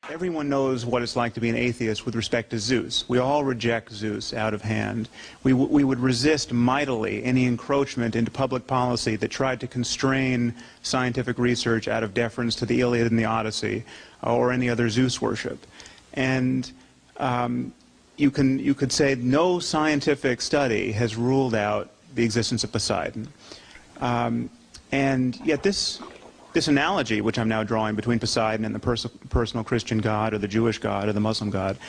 Everyone knows what it's like to be an atheist with respect to Zeus. We all reject Zeus out of hand. We would resist mightily any encroachment into public policy that tried to constrain scientific research out of deference to the Iliad and the Odyssey or any other Zeus worship. And you could say no scientific study has ruled out the existence of Poseidon. And yet this analogy, which I'm now drawing between Poseidon and the personal Christian God or the Jewish God or the Muslim God,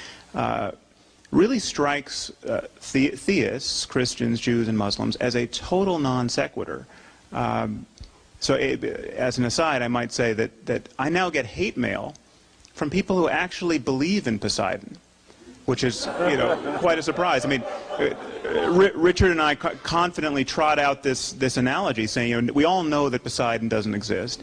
really strikes theists, Christians, Jews, and Muslims as a total non sequitur. So as an aside, I might say that I now get hate mail from people who actually believe in Poseidon, which is, quite a surprise. I mean, Richard and I confidently trot out this analogy, saying, we all know that Poseidon doesn't exist.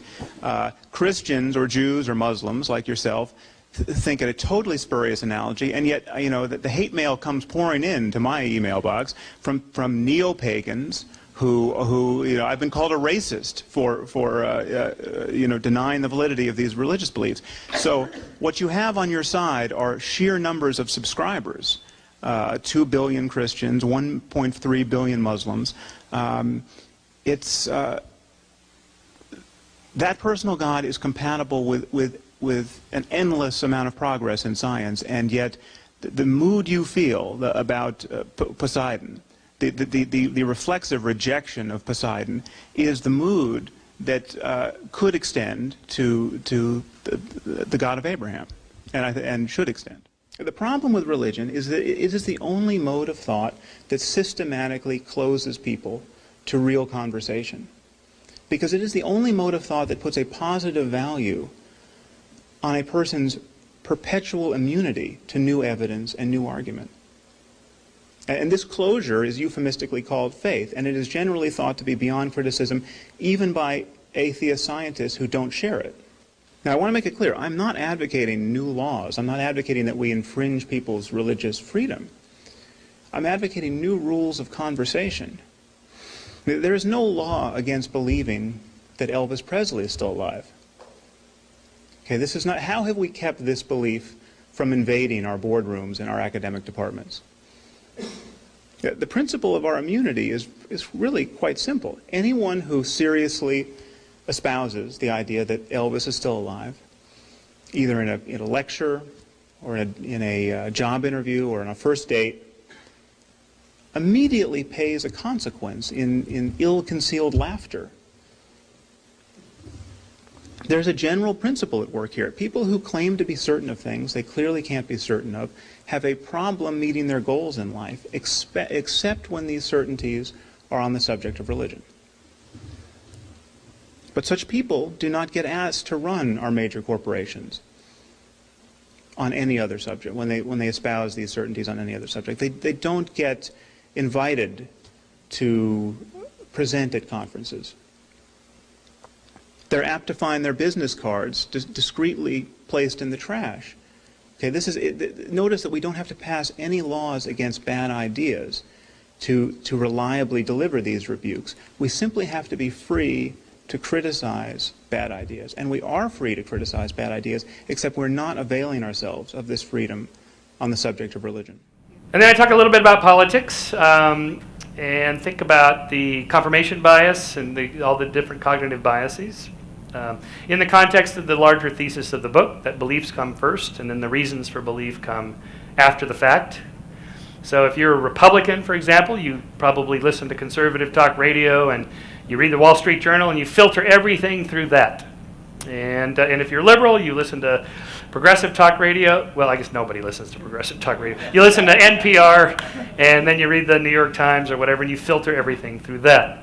Christians or Jews or Muslims, like yourself, think it a totally spurious analogy, and yet, the hate mail comes pouring into my email box from neo-pagans who I've been called a racist for denying the validity of these religious beliefs. So what you have on your side are sheer numbers of subscribers, 2 billion Christians, 1.3 billion Muslims. That personal God is compatible with an endless amount of progress in science, and yet the mood you feel about Poseidon, the reflexive rejection of Poseidon, is the mood that could extend to the God of Abraham, and should extend. The problem with religion is that it is the only mode of thought that systematically closes people to real conversation, because it is the only mode of thought that puts a positive value on a person's perpetual immunity to new evidence and new argument. And this closure is euphemistically called faith, and it is generally thought to be beyond criticism even by atheist scientists who don't share it. Now, I want to make it clear, I'm not advocating new laws. I'm not advocating that we infringe people's religious freedom. I'm advocating new rules of conversation. There is no law against believing that Elvis Presley is still alive. Okay, this is not, how have we kept this belief from invading our boardrooms and our academic departments? The principle of our immunity is really quite simple. Anyone who seriously espouses the idea that Elvis is still alive, either in a lecture or in a job interview or on a first date, immediately pays a consequence in ill-concealed laughter. There's a general principle at work here. People who claim to be certain of things they clearly can't be certain of have a problem meeting their goals in life, except when these certainties are on the subject of religion. But such people do not get asked to run our major corporations on any other subject, when they espouse these certainties on any other subject. They don't get invited to present at conferences. They're apt to find their business cards discreetly placed in the trash. Okay, notice that we don't have to pass any laws against bad ideas to reliably deliver these rebukes. We simply have to be free to criticize bad ideas. And we are free to criticize bad ideas, except we're not availing ourselves of this freedom on the subject of religion. And then I talk a little bit about politics, and think about the confirmation bias and all the different cognitive biases. In the context of the larger thesis of the book, that beliefs come first, and then the reasons for belief come after the fact. So if you're a Republican, for example, you probably listen to conservative talk radio, and you read the Wall Street Journal, and you filter everything through that. And if you're liberal, you listen to progressive talk radio. Well, I guess nobody listens to progressive talk radio. You listen to NPR, and then you read the New York Times or whatever, and you filter everything through that.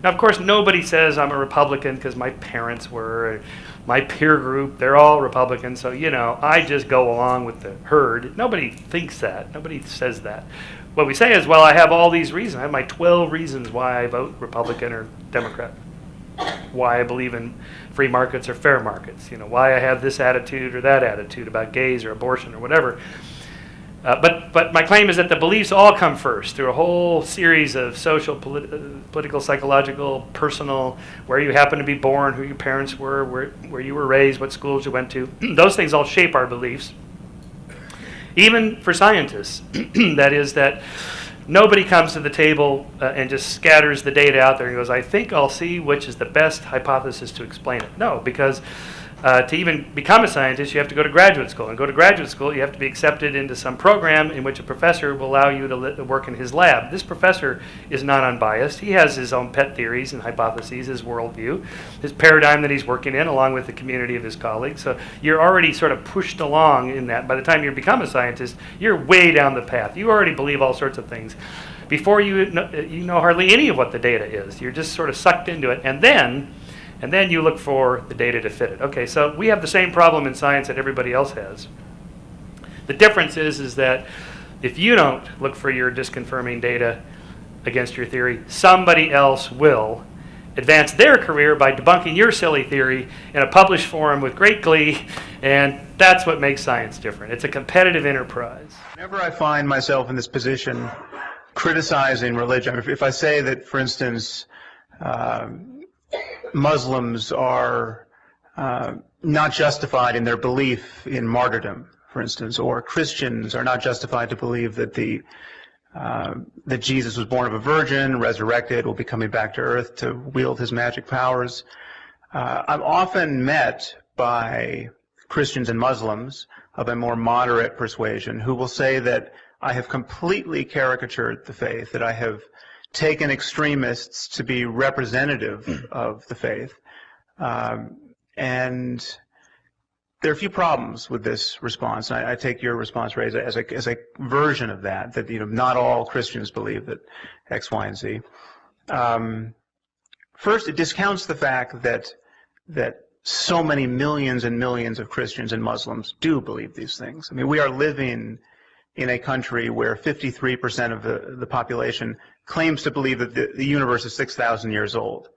Now, of course, nobody says I'm a Republican because my parents were, or my peer group, they're all Republicans, so, I just go along with the herd. Nobody thinks that. Nobody says that. What we say is, well, I have all these reasons. I have my 12 reasons why I vote Republican or Democrat, why I believe in free markets or fair markets, why I have this attitude or that attitude about gays or abortion or whatever. But my claim is that the beliefs all come first through a whole series of social, political, psychological, personal, where you happen to be born, who your parents were, where you were raised, what schools you went to. Those things all shape our beliefs. Even for scientists, that is that nobody comes to the table and just scatters the data out there and goes, I think I'll see which is the best hypothesis to explain it. No, because to even become a scientist, you have to go to graduate school. And go to graduate school, you have to be accepted into some program in which a professor will allow you to work in his lab. This professor is not unbiased. He has his own pet theories and hypotheses, his worldview, his paradigm that he's working in, along with the community of his colleagues. So you're already sort of pushed along in that. By the time you become a scientist, you're way down the path. You already believe all sorts of things. Before you know hardly any of what the data is. You're just sort of sucked into it. And then you look for the data to fit it. Okay, so we have the same problem in science that everybody else has. The difference is that if you don't look for your disconfirming data against your theory, somebody else will advance their career by debunking your silly theory in a published forum with great glee, and that's what makes science different. It's a competitive enterprise. Whenever I find myself in this position criticizing religion, if I say that, for instance, Muslims are not justified in their belief in martyrdom, for instance, or Christians are not justified to believe that that Jesus was born of a virgin, resurrected, will be coming back to earth to wield his magic powers. I'm often met by Christians and Muslims of a more moderate persuasion who will say that I have completely caricatured the faith, that I have taken extremists to be representative of the faith. And there are a few problems with this response. I take your response, Ray, as a version of that not all Christians believe that X, Y, and Z. First, it discounts the fact that so many millions and millions of Christians and Muslims do believe these things. I mean, we are living in a country where 53% of the population claims to believe that the universe is 6,000 years old,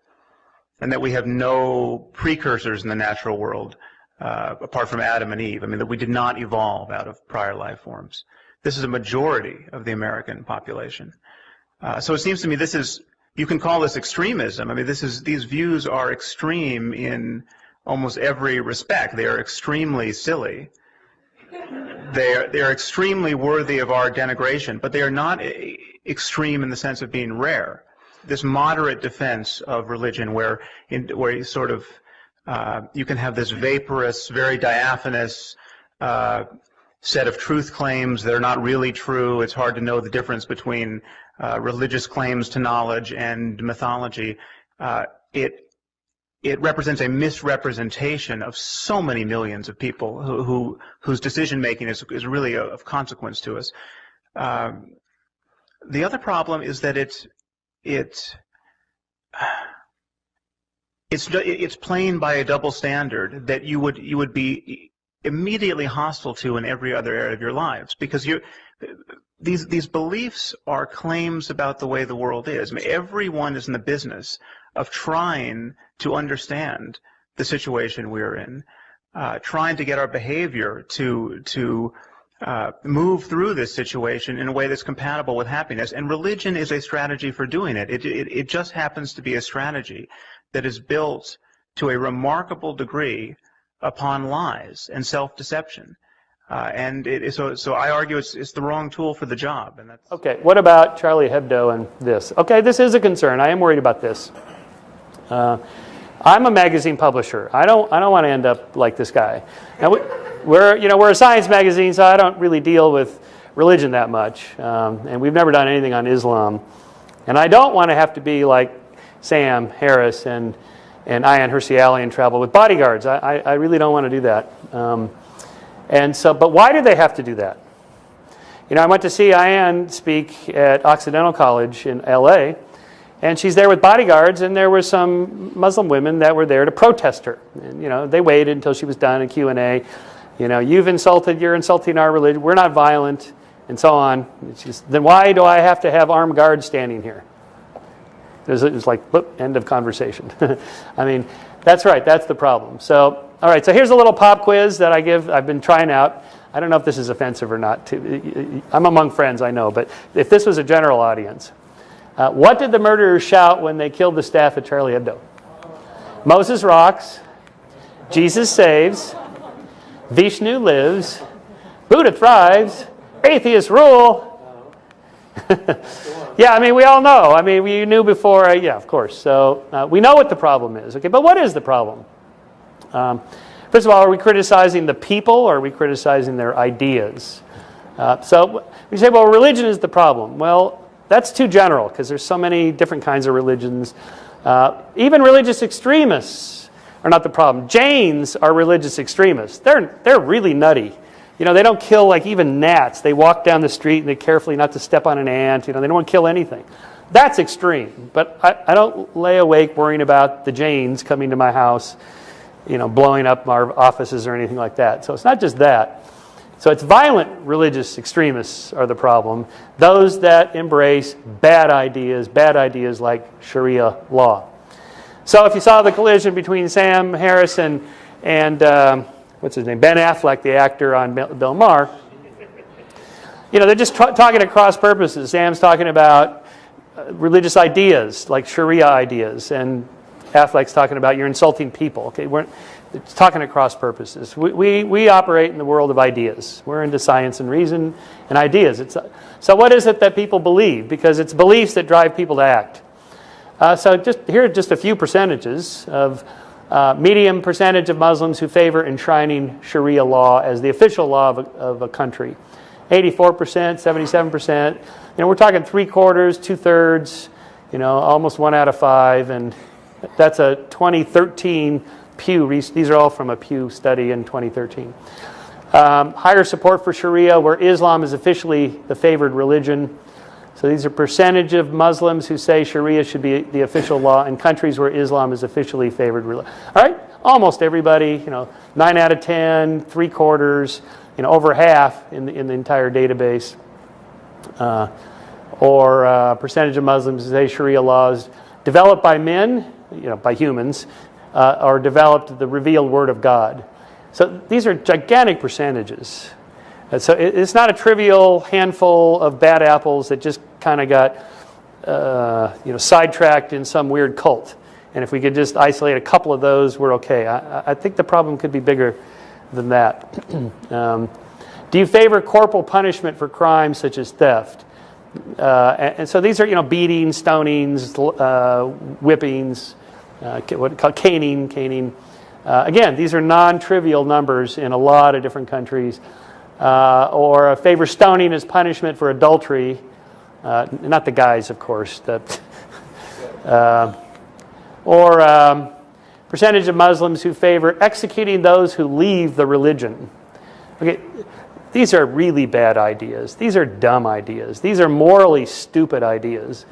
and that we have no precursors in the natural world apart from Adam and Eve. I mean, that we did not evolve out of prior life forms. This is a majority of the American population. So it seems to me you can call this extremism. I mean, these views are extreme in almost every respect. They are extremely silly. They are extremely worthy of our denigration, but they are not extreme in the sense of being rare. This moderate defense of religion, where you sort of you can have this vaporous, very diaphanous set of truth claims that are not really true. It's hard to know the difference between religious claims to knowledge and mythology. It represents a misrepresentation of so many millions of people whose decision-making is really of consequence to us. The other problem is that it's playing by a double standard that you would be immediately hostile to in every other area of your lives, because these beliefs are claims about the way the world is. I mean, everyone is in the business of trying to understand the situation we're in, trying to get our behavior to move through this situation in a way that's compatible with happiness. And religion is a strategy for doing it. It just happens to be a strategy that is built to a remarkable degree upon lies and self-deception. So I argue it's the wrong tool for the job. And that's okay, what about Charlie Hebdo and this? Okay, this is a concern. I am worried about this. I'm a magazine publisher. I don't want to end up like this guy. Now we're a science magazine, so I don't really deal with religion that much, and we've never done anything on Islam. And I don't want to have to be like Sam Harris and Ayaan Hirsi Ali and travel with bodyguards. I really don't want to do that. But why do they have to do that? I went to see Ayaan speak at Occidental College in L.A., and she's there with bodyguards, and there were some Muslim women that were there to protest her. And, they waited until she was done in Q&A. You're insulting our religion. We're not violent, and so on. Then why do I have to have armed guards standing here? It was like, boop, end of conversation. I mean, that's right. That's the problem. So, all right. So here's a little pop quiz that I've been trying out. I don't know if this is offensive or not. I'm among friends, I know, but if this was a general audience, what did the murderers shout when they killed the staff at Charlie Hebdo? Moses rocks, Jesus saves, Vishnu lives, Buddha thrives, atheists rule. Yeah, I mean, we all know. I mean, we knew before, yeah, of course. So we know what the problem is. Okay, but what is the problem? First of all, are we criticizing the people or are we criticizing their ideas? So we say, well, religion is the problem. Well, that's too general because there's so many different kinds of religions. Even religious extremists are not the problem. Jains are religious extremists. They're really nutty. You know, they don't kill like even gnats. They walk down the street and they carefully not to step on an ant. You know, they don't want to kill anything. That's extreme. But I don't lay awake worrying about the Jains coming to my house, you know, blowing up our offices or anything like that. So it's not just that. So it's violent religious extremists are the problem. Those that embrace bad ideas like Sharia law. So if you saw the collision between Sam Harris and what's his name, Ben Affleck, the actor on Bill Maher, you know, they're just talking at cross purposes. Sam's talking about religious ideas like Sharia ideas, and Affleck's talking about you're insulting people. Okay, it's talking at cross purposes. We operate in the world of ideas. We're into science and reason and ideas. So what is it that people believe? Because it's beliefs that drive people to act. So here are just a few percentages of medium percentage of Muslims who favor enshrining Sharia law as the official law of a country. 84%, 77%. You know, we're talking 3/4, 2/3. You know, almost 1 out of 5, and that's a 2013 Pew. These are all from a Pew study in 2013. Higher support for Sharia, where Islam is officially the favored religion. So these are percentage of Muslims who say Sharia should be the official law in countries where Islam is officially favored religion. All right, almost everybody. You know, 9 out of 10, 3/4. You know, over half in the entire database. Or percentage of Muslims who say Sharia laws developed by men, you know, by humans, or developed the revealed Word of God. So these are gigantic percentages. So it's not a trivial handful of bad apples that just kind of got you know, sidetracked in some weird cult. And if we could just isolate a couple of those, we're okay. I think the problem could be bigger than that. Do you favor corporal punishment for crimes such as theft? And so these are, you know, beatings, stonings, whippings, what called caning. Again, these are non-trivial numbers in a lot of different countries. Or favor stoning as punishment for adultery. Not the guys, of course. Or percentage of Muslims who favor executing those who leave the religion. Okay, these are really bad ideas. These are dumb ideas. These are morally stupid ideas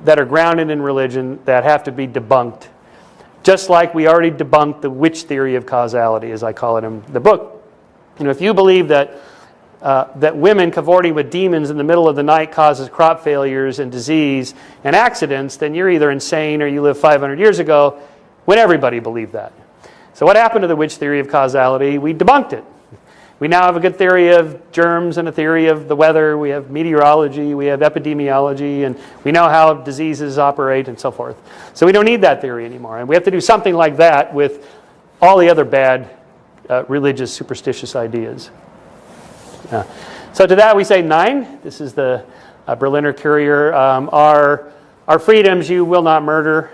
that are grounded in religion that have to be debunked. Just like we already debunked the witch theory of causality, as I call it in the book. You know, if you believe that women cavorting with demons in the middle of the night causes crop failures and disease and accidents, then you're either insane or you lived 500 years ago when everybody believed that. So what happened to the witch theory of causality? We debunked it. We now have a good theory of germs and a theory of the weather. We have meteorology, we have epidemiology, and we know how diseases operate and so forth. So we don't need that theory anymore. And we have to do something like that with all the other bad religious, superstitious ideas. So to that we say 9. This is the Berliner Courier. Our freedoms you will not murder.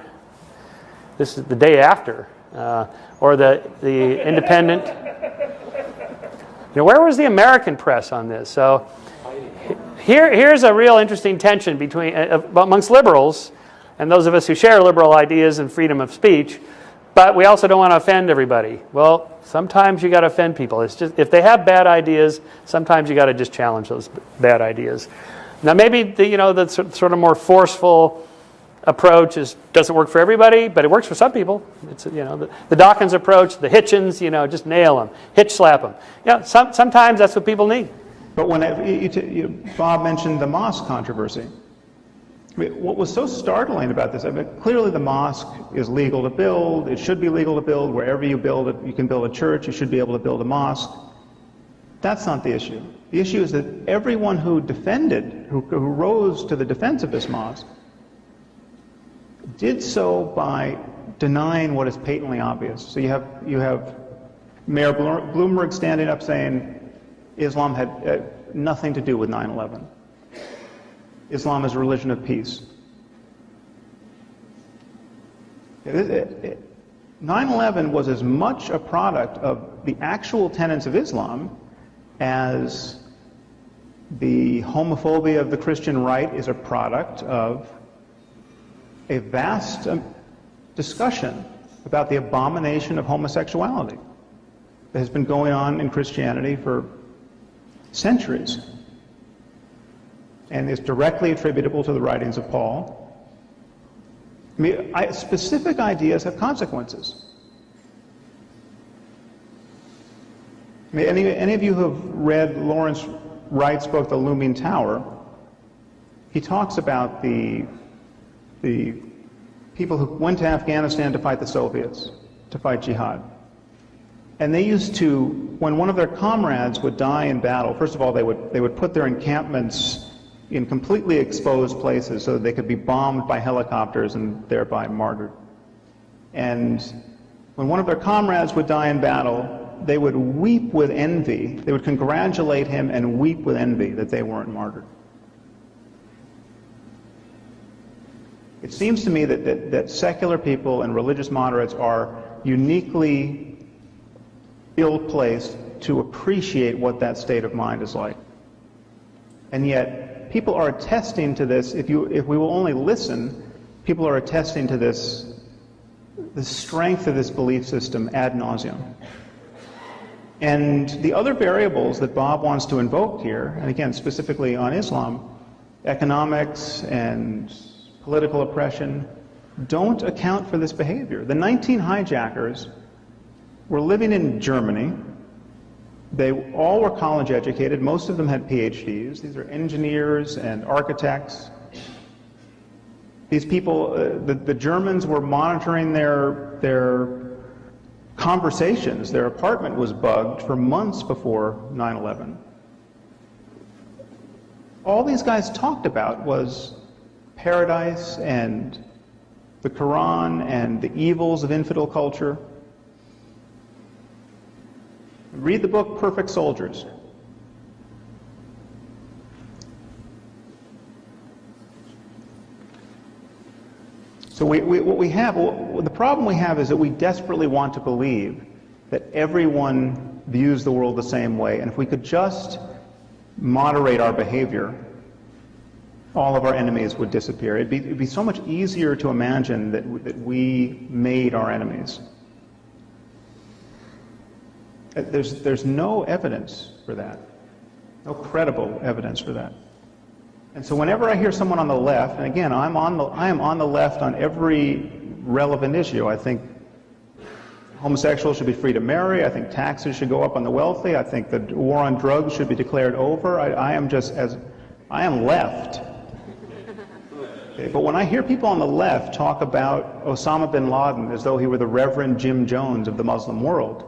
This is the day after. Or the Independent. You know, where was the American press on this? So here's a real interesting tension between amongst liberals and those of us who share liberal ideas and freedom of speech, but we also don't want to offend everybody. Well, sometimes you got to offend people. It's just if they have bad ideas, sometimes you got to just challenge those bad ideas. Now, maybe the sort of more forceful approach doesn't work for everybody, but it works for some people. It's the Dawkins approach, the Hitchens, just nail them, hitch slap them. Yeah, sometimes that's what people need. But when Bob mentioned the mosque controversy, I mean, what was so startling about this? I mean, clearly the mosque is legal to build. It should be legal to build wherever you build it. You can build a church. You should be able to build a mosque. That's not the issue. The issue is that everyone who rose to the defense of this mosque did so by denying what is patently obvious. So you have Mayor Bloomberg standing up saying Islam had nothing to do with 9/11. Islam is a religion of peace. 9/11 was as much a product of the actual tenets of Islam as the homophobia of the Christian right is a product of a vast discussion about the abomination of homosexuality that has been going on in Christianity for centuries and is directly attributable to the writings of Paul. I mean, specific ideas have consequences. I mean, any of you who have read Lawrence Wright's book, The Looming Tower, he talks about the people who went to Afghanistan to fight the Soviets, to fight jihad. And they used to, when one of their comrades would die in battle, first of all, they would put their encampments in completely exposed places so that they could be bombed by helicopters and thereby martyred. And when one of their comrades would die in battle, they would weep with envy. They would congratulate him and weep with envy that they weren't martyred. It seems to me that secular people and religious moderates are uniquely ill-placed to appreciate what that state of mind is like. And yet, people are attesting to this. If we will only listen, people are attesting to this, the strength of this belief system ad nauseum. And the other variables that Bob wants to invoke here, and again, specifically on Islam, economics and political oppression, don't account for this behavior. The 19 hijackers were living in Germany. They all were college educated. Most of them had PhDs. These are engineers and architects. These people, the Germans were monitoring their conversations. Their apartment was bugged for months before 9/11. All these guys talked about was paradise and the Quran and the evils of infidel culture. Read the book Perfect Soldiers. So the problem we have is that we desperately want to believe that everyone views the world the same way, and if we could just moderate our behavior, all of our enemies would disappear. It'd be so much easier to imagine that we made our enemies. There's no evidence for that, no credible evidence for that. And so whenever I hear someone on the left, and again, I am on the left on every relevant issue. I think homosexuals should be free to marry. I think taxes should go up on the wealthy. I think the war on drugs should be declared over. I am left. Okay, but when I hear people on the left talk about Osama bin Laden as though he were the Reverend Jim Jones of the Muslim world,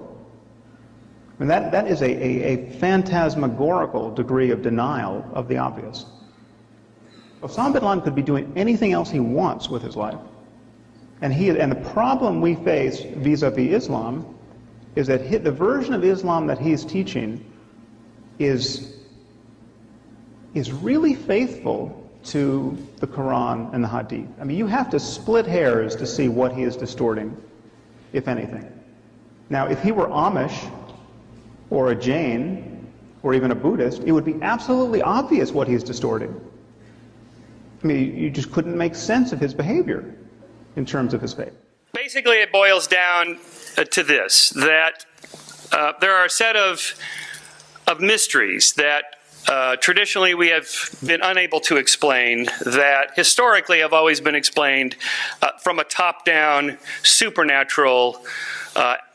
I mean, that is a phantasmagorical degree of denial of the obvious. Osama bin Laden could be doing anything else he wants with his life. And the problem we face vis-a-vis Islam is that the version of Islam that he's teaching is really faithful to the Quran and the Hadith. I mean, you have to split hairs to see what he is distorting, if anything. Now, if he were Amish, or a Jain, or even a Buddhist, it would be absolutely obvious what he's distorting. I mean, you just couldn't make sense of his behavior in terms of his faith. Basically, it boils down to this, that there are a set of mysteries that traditionally we have been unable to explain, that historically have always been explained from a top-down supernatural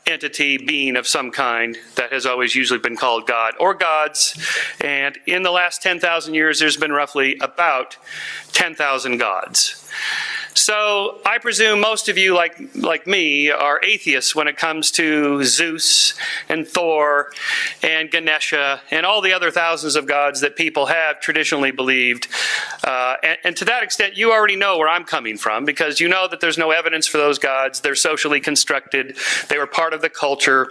entity, being of some kind, that has always usually been called God or gods. And in the last 10,000 years, there's been roughly about 10,000 gods. So I presume most of you, like me, are atheists when it comes to Zeus and Thor and Ganesha and all the other thousands of gods that people have traditionally believed. And to that extent, you already know where I'm coming from, because you know that there's no evidence for those gods. They're socially constructed. They were part of the culture.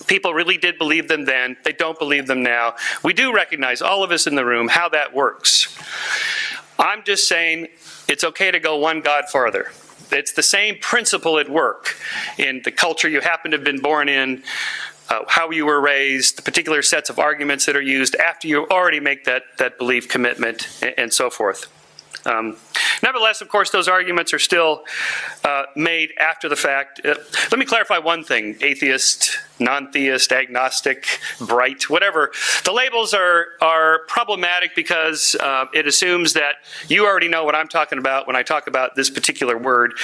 People really did believe them then. They don't believe them now. We do recognize, all of us in the room, how that works. I'm just saying it's okay to go one God farther. It's the same principle at work in the culture you happen to have been born in, how you were raised, the particular sets of arguments that are used after you already make that belief commitment, and so forth. Nevertheless, of course, those arguments are still made after the fact. Let me clarify one thing: atheist, non-theist, agnostic, bright, whatever. The labels are problematic because it assumes that you already know what I'm talking about when I talk about this particular word.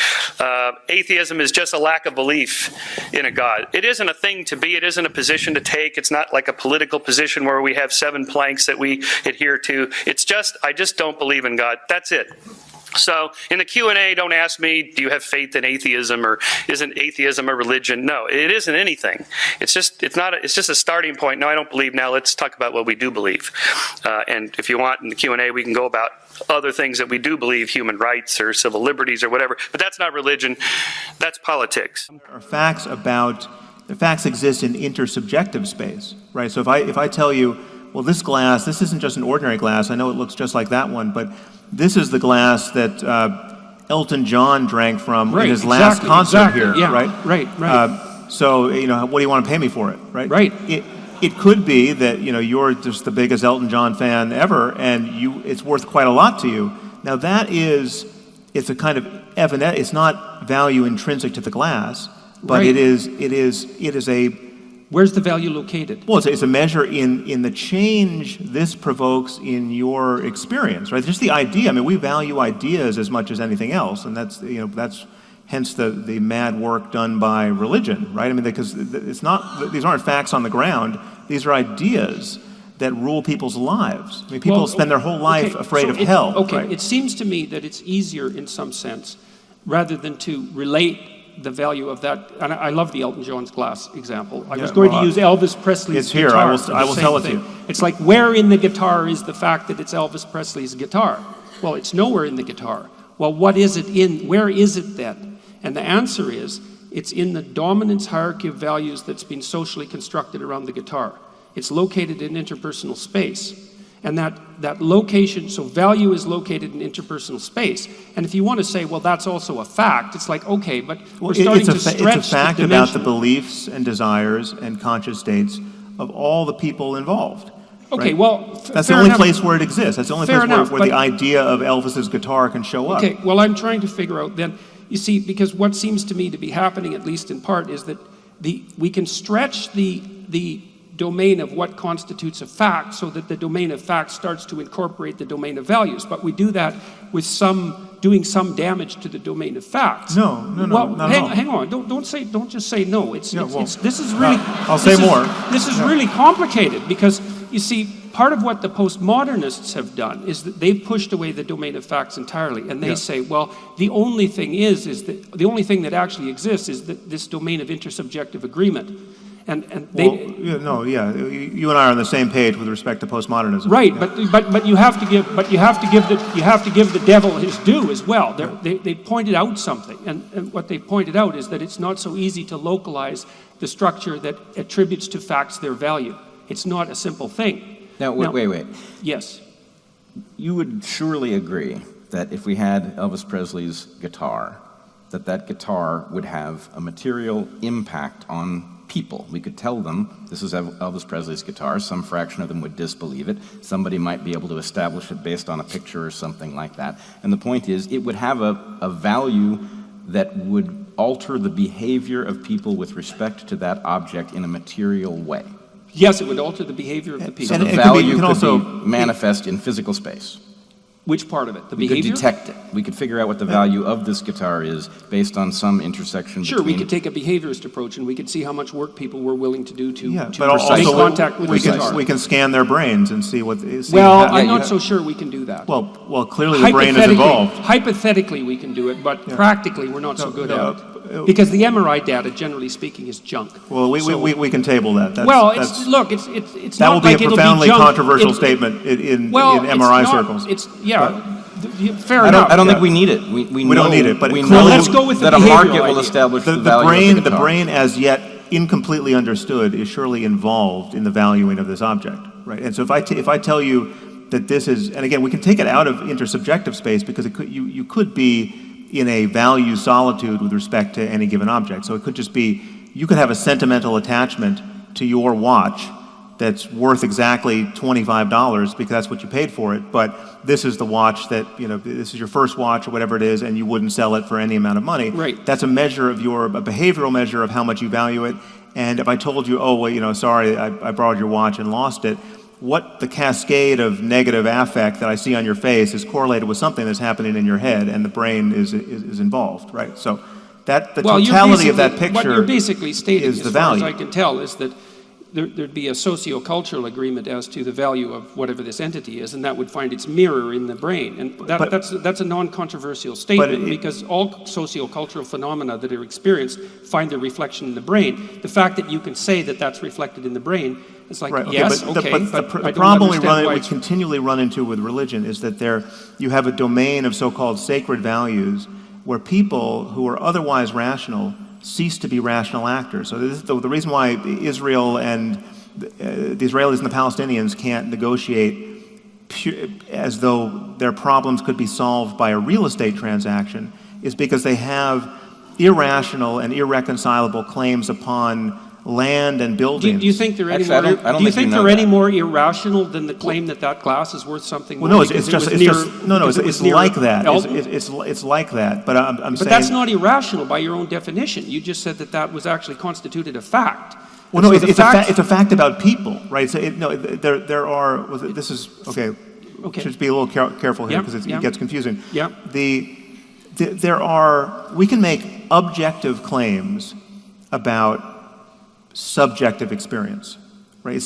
Atheism is just a lack of belief in a God. It isn't a thing to be. It isn't a position to take. It's not like a political position where we have 7 planks that we adhere to. It's just, I just don't believe in God. That's it. So in the Q&A, don't ask me, do you have faith in atheism, or isn't atheism a religion? No, it isn't anything. It's just a starting point. No, I don't believe. Now let's talk about what we do believe. And if you want, in the Q&A, we can go about other things that we do believe, human rights or civil liberties or whatever. But that's not religion. That's politics. There are facts exist in intersubjective space, right? So if I tell you, well, this glass, this isn't just an ordinary glass. I know it looks just like that one, but this is the glass that Elton John drank from in his last concert here, yeah, right? Right. So, what do you want to pay me for it, right? Right. It could be that, you're just the biggest Elton John fan ever, and it's worth quite a lot to you. Now it's a kind of evident, it's not value intrinsic to the glass, but right. it is a... Where's the value located? Well, it's a measure in the change this provokes in your experience, right? Just the idea. I mean, we value ideas as much as anything else, and that's hence the mad work done by religion, right? I mean, because these aren't facts on the ground. These are ideas that rule people's lives. I mean, people spend their whole life afraid of hell. Okay, right? It seems to me that it's easier in some sense, rather than to relate the value of that. And I love the Elton John's glass example. I was going to use Elvis Presley's guitar. It's here. I will tell it to you. It's like, where in the guitar is the fact that it's Elvis Presley's guitar? Well, it's nowhere in the guitar. Well, what is it in? Where is it then? And the answer is, it's in the dominance hierarchy of values that's been socially constructed around the guitar. It's located in interpersonal space. And that location, so value is located in interpersonal space. And if you want to say, well, that's also a fact, it's like, okay, but we're starting to stretch it's a fact the about the beliefs and desires and conscious states of all the people involved. Okay, right? well, that's the only place where it exists. That's the only place where the idea of Elvis's guitar can show up. Okay, well, I'm trying to figure out then, you see, because what seems to me to be happening, at least in part, is that we can stretch the domain of what constitutes a fact so that the domain of fact starts to incorporate the domain of values. But we do that with doing some damage to the domain of facts. No, well, not at all. Hang on, don't just say no. This is really... I'll say more. This is really complicated because, you see, part of what the postmodernists have done is that they've pushed away the domain of facts entirely, and they say, well, the only thing the only thing that actually exists is this domain of intersubjective agreement. And they... Well, you and I are on the same page with respect to postmodernism. Right, but you have to give the devil his due as well. They pointed out something, and what they pointed out is that it's not so easy to localize the structure that attributes to facts their value. It's not a simple thing. Now, wait. Yes. You would surely agree that if we had Elvis Presley's guitar, that guitar would have a material impact on people. We could tell them, this is Elvis Presley's guitar. Some fraction of them would disbelieve it. Somebody might be able to establish it based on a picture or something like that. And the point is, it would have a value that would alter the behavior of people with respect to that object in a material way. Yes, it would alter the behavior of the people. So the value could be manifest in physical space. Which part of it? The We behavior? could detect it. We could figure out what the value of this guitar is based on some intersection Sure, we between... could take a behaviorist approach and we could see how much work people were willing to do to but make also contact with the guitar. we can scan their brains and see what. I'm not so sure we can do that. Well, clearly the brain is involved. Hypothetically, we can do it, but practically, we're not so good at it. Because the MRI data, generally speaking, is junk. Well, we can table that. It's that not will be like a it'll profoundly junk. controversial statement in MRI circles. Fair enough. I don't think we need it. We don't need it, but we clearly let's go with the that a behavioral market will idea. establish the value of the The guitar. brain, as yet incompletely understood, is surely involved in the valuing of this object, right? And so if I tell you that this is, and again, we can take it out of intersubjective space because you could be in a value solitude with respect to any given object. So it could just be, you could have a sentimental attachment to your watch that's worth exactly $25 because that's what you paid for it, but this is the watch that, this is your first watch or whatever it is, and you wouldn't sell it for any amount of money. Right. That's a measure of a behavioral measure of how much you value it. And if I told you, sorry, I borrowed your watch and lost it, what the cascade of negative affect that I see on your face is correlated with something that's happening in your head, and the brain is involved, right? So that the totality of that picture what you're basically stating, is the as far value. as I can tell, is that there'd be a socio-cultural agreement as to the value of whatever this entity is, and that would find its mirror in the brain. And that's a non-controversial statement because all socio-cultural phenomena that are experienced find their reflection in the brain. The fact that you can say that that's reflected in the brain, it's like, right, yes, but the I problem don't we continually run into with religion is that you have a domain of so-called sacred values where people who are otherwise rational cease to be rational actors. So this is the reason why Israel and the Israelis and the Palestinians can't negotiate as though their problems could be solved by a real estate transaction is because they have irrational and irreconcilable claims upon land and buildings. Do you think they're any Actually, more? I don't Do you think think you know they're any that. more irrational than the claim that glass is worth something more? Well, no, because it's like that. It's like that. But I'm saying. But that's not irrational by your own definition. You just said that was actually constituted a fact. Well, no, it's a fact about people, right? So there are. This is okay. Okay. Should be a little careful here because it gets confusing. Yeah. We can make objective claims about subjective experience, right?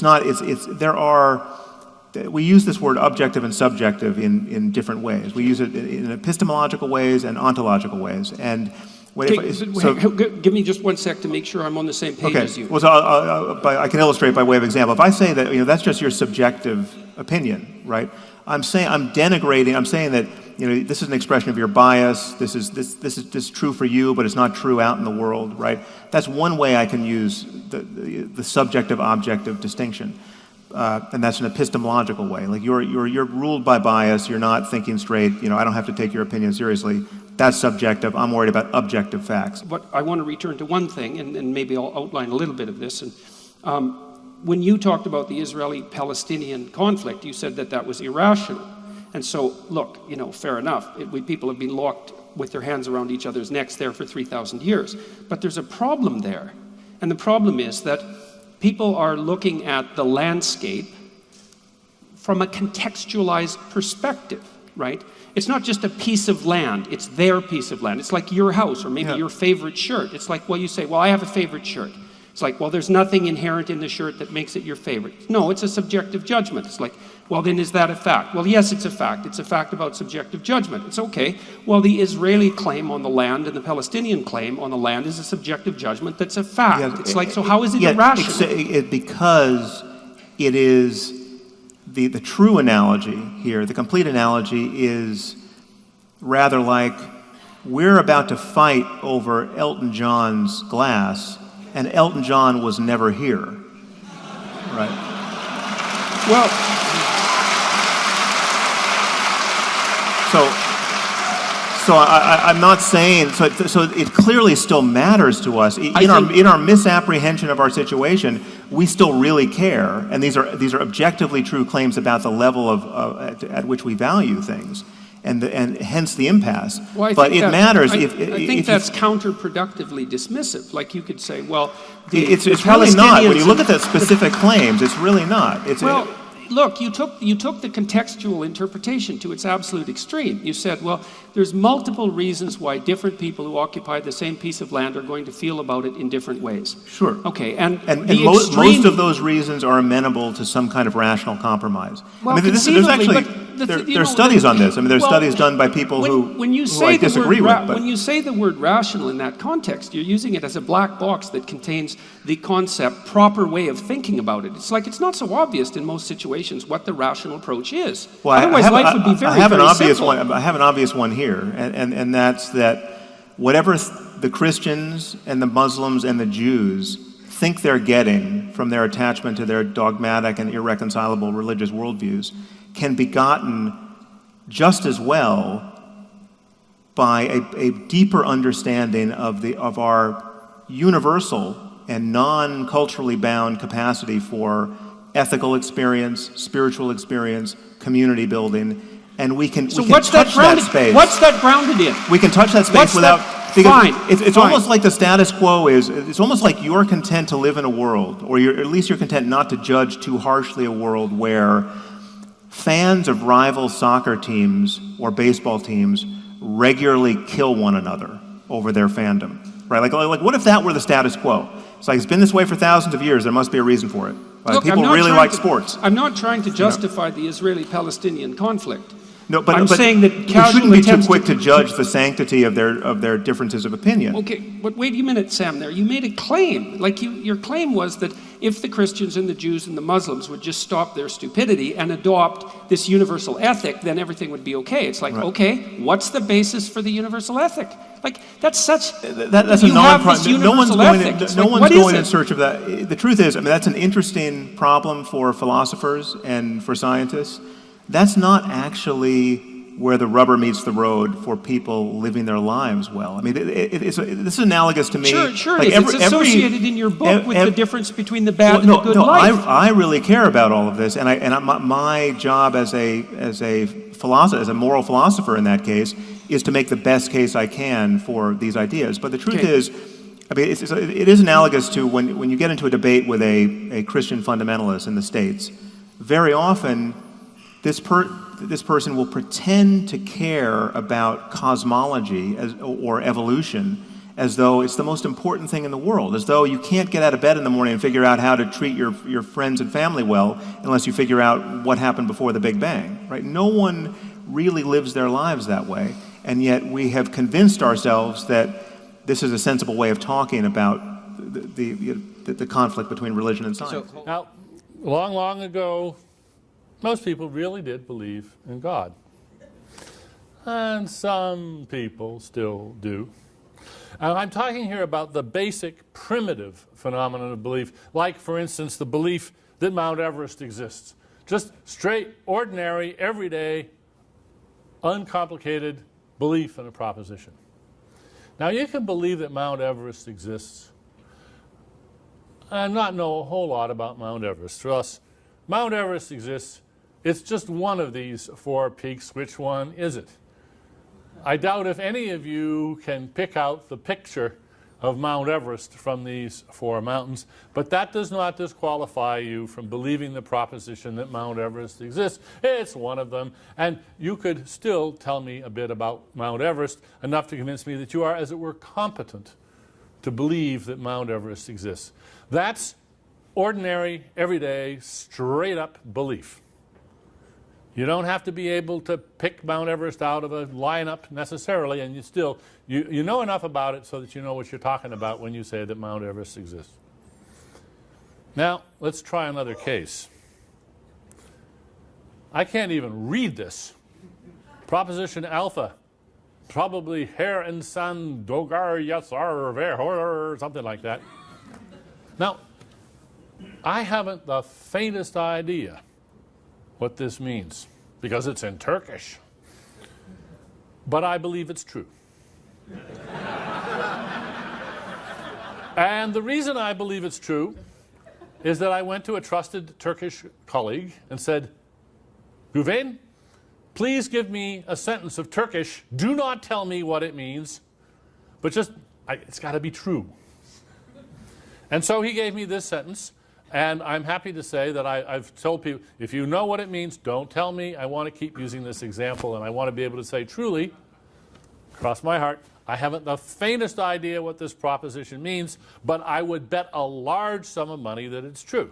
We use this word objective and subjective in different ways. We use it in epistemological ways and ontological ways. And give me just 1 sec to make sure I'm on the same page as you. Well, so I can illustrate by way of example. If I say that that's just your subjective opinion, right? I'm denigrating. I'm saying that this is an expression of your bias. This is true for you, but it's not true out in the world, right? That's one way I can use the subjective-objective distinction, and that's an epistemological way. Like you're ruled by bias. You're not thinking straight. I don't have to take your opinion seriously. That's subjective. I'm worried about objective facts. But I want to return to one thing, and maybe I'll outline a little bit of this. And when you talked about the Israeli-Palestinian conflict, you said that was irrational. And so, look, fair enough. People have been locked with their hands around each other's necks there for 3,000 years. But there's a problem there. And the problem is that people are looking at the landscape from a contextualized perspective, right? It's not just a piece of land. It's their piece of land. It's like your house or maybe your favorite shirt. It's like, you say, I have a favorite shirt. It's like, there's nothing inherent in the shirt that makes it your favorite. No, it's a subjective judgment. It's like, then is that a fact? Well, yes, it's a fact. It's a fact about subjective judgment. It's okay. Well, the Israeli claim on the land and the Palestinian claim on the land is a subjective judgment that's a fact. It's like, so how is it irrational? Because it is the true analogy here, the complete analogy is rather like we're about to fight over Elton John's glass, and Elton John was never here, right? Well, so I'm not saying so it clearly still matters to us in our misapprehension of our situation. We still really care, and these are objectively true claims about the level of at which we value things. And hence the impasse. But it matters if I think that's counterproductively dismissive. Like you could say, it's really not. When you look at the specific claims, it's really not. look, you took the contextual interpretation to its absolute extreme. You said, well, there's multiple reasons why different people who occupy the same piece of land are going to feel about it in different ways. Sure. Okay, and most of those reasons are amenable to some kind of rational compromise. Well, I mean, there's actually there's studies on this. I mean, there's studies done by people who I disagree with. But when you say the word rational in that context, you're using it as a black box that contains the concept, proper way of thinking about it. It's like it's not so obvious in most situations what the rational approach is. Well, otherwise, life would be very, I have an very obvious simple. one. I have an obvious one here, and that's that whatever the Christians and the Muslims and the Jews think they're getting from their attachment to their dogmatic and irreconcilable religious worldviews can be gotten just as well by a deeper understanding of our universal and non-culturally bound capacity for ethical experience, spiritual experience, community building, and we can touch that space. What's that grounded in? We can touch that space it's almost like the status quo is. It's almost like you're content to live in a world, or at least you're content not to judge too harshly a world where fans of rival soccer teams or baseball teams regularly kill one another over their fandom, right? Like what if that were the status quo? It's like it's been this way for thousands of years. There must be a reason for it. Look, people really like sports. I'm not trying to justify the Israeli-Palestinian conflict. No, but I'm saying that you shouldn't be too quick to judge the sanctity of their differences of opinion. Okay, but wait a minute, Sam. There, you made a claim. Like your claim was that if the Christians and the Jews and the Muslims would just stop their stupidity and adopt this universal ethic, then everything would be okay. It's like, okay, what's the basis for the universal ethic? Like that's such. That's a non-problem. No one's going in search of that. The truth is, I mean, that's an interesting problem for philosophers and for scientists. That's not actually where the rubber meets the road for people living their lives well. I mean, this is analogous to me. Sure, like it's associated in your book with the difference between the bad and the good life. I really care about all of this, and my job as a philosopher, as a moral philosopher in that case, is to make the best case I can for these ideas. But the truth is, I mean, it is analogous to when you get into a debate with a Christian fundamentalist in the States. Very often, this person will pretend to care about cosmology or evolution as though it's the most important thing in the world, as though you can't get out of bed in the morning and figure out how to treat your friends and family well unless you figure out what happened before the Big Bang, right? No one really lives their lives that way, and yet we have convinced ourselves that this is a sensible way of talking about the conflict between religion and science. So, now, long ago, most people really did believe in God. And some people still do. And I'm talking here about the basic, primitive phenomenon of belief, like, for instance, the belief that Mount Everest exists. Just straight, ordinary, everyday, uncomplicated belief in a proposition. Now, you can believe that Mount Everest exists and not know a whole lot about Mount Everest. To us, Mount Everest exists. It's just one of these 4 peaks. Which one is it? I doubt if any of you can pick out the picture of Mount Everest from these 4 mountains, but that does not disqualify you from believing the proposition that Mount Everest exists. It's one of them, and you could still tell me a bit about Mount Everest, enough to convince me that you are, as it were, competent to believe that Mount Everest exists. That's ordinary, everyday, straight-up belief. You don't have to be able to pick Mount Everest out of a lineup necessarily, and you know enough about it so that you know what you're talking about when you say that Mount Everest exists. Now, let's try another case. I can't even read this. Proposition alpha, probably Herr and San Dogar Yatsar Verhor, something like that. Now, I haven't the faintest idea what this means, because it's in Turkish. But I believe it's true. And the reason I believe it's true is that I went to a trusted Turkish colleague and said, Güven, please give me a sentence of Turkish. Do not tell me what it means, but just, it's got to be true. And so he gave me this sentence. And I'm happy to say that I've told people, if you know what it means, don't tell me. I want to keep using this example, and I want to be able to say truly, cross my heart, I haven't the faintest idea what this proposition means, but I would bet a large sum of money that it's true.